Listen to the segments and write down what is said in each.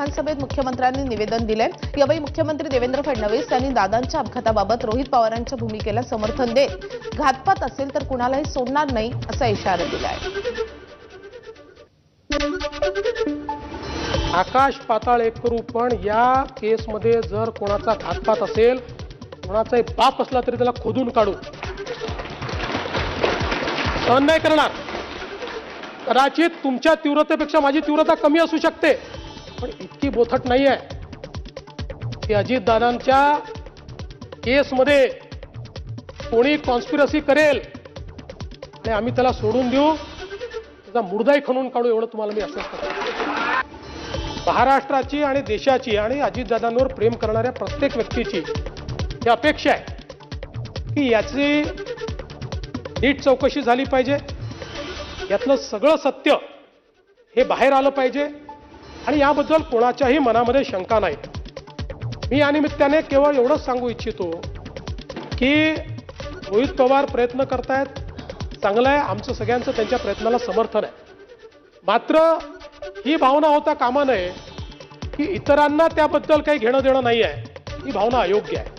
विधानसभेत मुख्यमंत्र्यांनी निवेदन दिले। यावेळी मुख्यमंत्री देवेंद्र फडणवीस यांनी दादांच्या अपघाताबाबत रोहित पवारांच्या भूमिकेला समर्थन देत घातपात असेल तर कुणालाही सोडणार नाही असा इशारा दिलाय। आकाश पाताळ एक करू, पण या केसमध्ये जर कोणाचा घातपात असेल, कोणाचाही बाप असला तरी त्याला खोदून काढू, सहन नाही करणार। कदाचित तुमच्या तीव्रतेपेक्षा माझी तीव्रता कमी असू शकते, पण इतकी बोथट नाही आहे की अजितदादांच्या केसमध्ये कोणी कॉन्स्पिरसी करेल आणि आम्ही त्याला सोडून देऊ, त्याचा मुर्दाही खणून काढू, एवढं तुम्हाला मी आश्वस्त करतो। महाराष्ट्राची आणि देशाची आणि अजितदादांवर प्रेम करणाऱ्या प्रत्येक व्यक्तीची ही अपेक्षा आहे की याची नीट चौकशी झाली पाहिजे, यातलं सगळं सत्य हे बाहेर आलं पाहिजे आणि याबद्दल कोणाच्याही मनामध्ये शंका नाही। मी या निमित्ताने केवळ एवढंच सांगू इच्छितो की रोहित पवार प्रयत्न करतायत, चांगलं आहे, आमचं सगळ्यांचं त्यांच्या प्रयत्नाला समर्थन आहे। मात्र ही भावना होता कामा नये की इतरांना त्याबद्दल काही घेणं देणं नाही आहे, ही भावना अयोग्य आहे।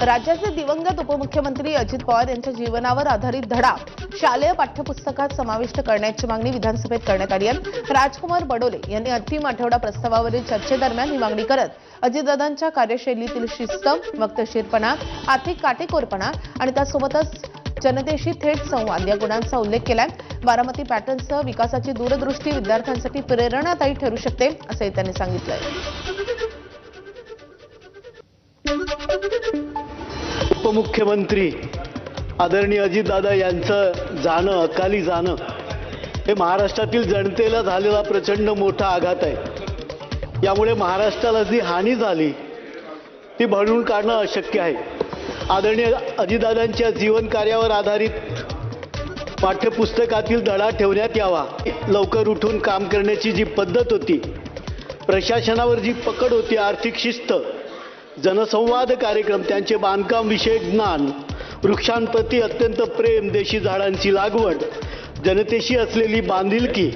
राज्याचे दिवंगत उपमुख्यमंत्री अजित पवार यांच्या जीवनावर आधारित धडा शालेय पाठ्यपुस्तकात समाविष्ट करण्याची मागणी विधानसभेत करण्यात आली आहे। राजकुमार बडोले यांनी अंतिम आठवडा प्रस्तावावरील चर्चेदरम्यान ही मागणी करत अजितदादांच्या कार्यशैलीतील शिस्त, वक्तशीरपणा, आर्थिक काटेकोरपणा आणि त्यासोबतच जनतेशी थेट संवाद या गुणांचा उल्लेख केलाय। बारामती पॅटर्नसह विकासाची दूरदृष्टी विद्यार्थ्यांसाठी प्रेरणादायी ठरू शकते असंही त्यांनी सांगितलंय। उपमुख्यमंत्री आदरणीय अजितदादा यांचं जाणं, अकाली जाणं हे महाराष्ट्रातील जनतेला झालेला प्रचंड मोठा आघात आहे। यामुळे महाराष्ट्राला जी हानी झाली ती भरून काढणं अशक्य आहे। आदरणीय अजितदादांच्या जीवन कार्यावर आधारित पाठ्यपुस्तकातील धडा ठेवण्यात यावा। लवकर उठून काम करण्याची जी पद्धत होती, प्रशासनावर जी पकड होती, आर्थिक शिस्त, जनसंवाद कार्यक्रम, त्यांचे बांधकाम विषयक ज्ञान, वृक्षांप्रती अत्यंत प्रेम, देशी झाडांची लागवड, जनतेशी असलेली बांधिलकी,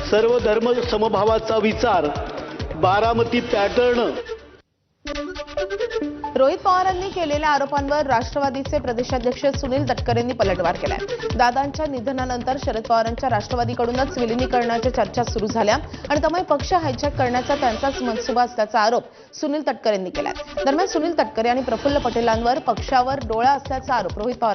सर्व धर्म समभावाचा विचार, बारामती पॅटर्न। रोहित पवारांनी केलेल्या आरोपांवर राष्ट्रवादीचे प्रदेशाध्यक्ष सुनील तटकरे यांनी पलटवार केलाय। दादांच्या निधनानंतर शरद पवारांच्या राष्ट्रवादीकडूनच विलिनीकरणाच्या चर्चा सुरू झाल्या आणि त्यामुळे पक्ष हायजॅक करण्याचा त्यांचाच मनसुबा असल्याचा आरोप सुनील तटकरे यांनी केलाय। दरम्यान सुनील तटकरे आणि प्रफुल्ल पटेलांवर पक्षावर डोळा असल्याचा आरोप रोहित पवार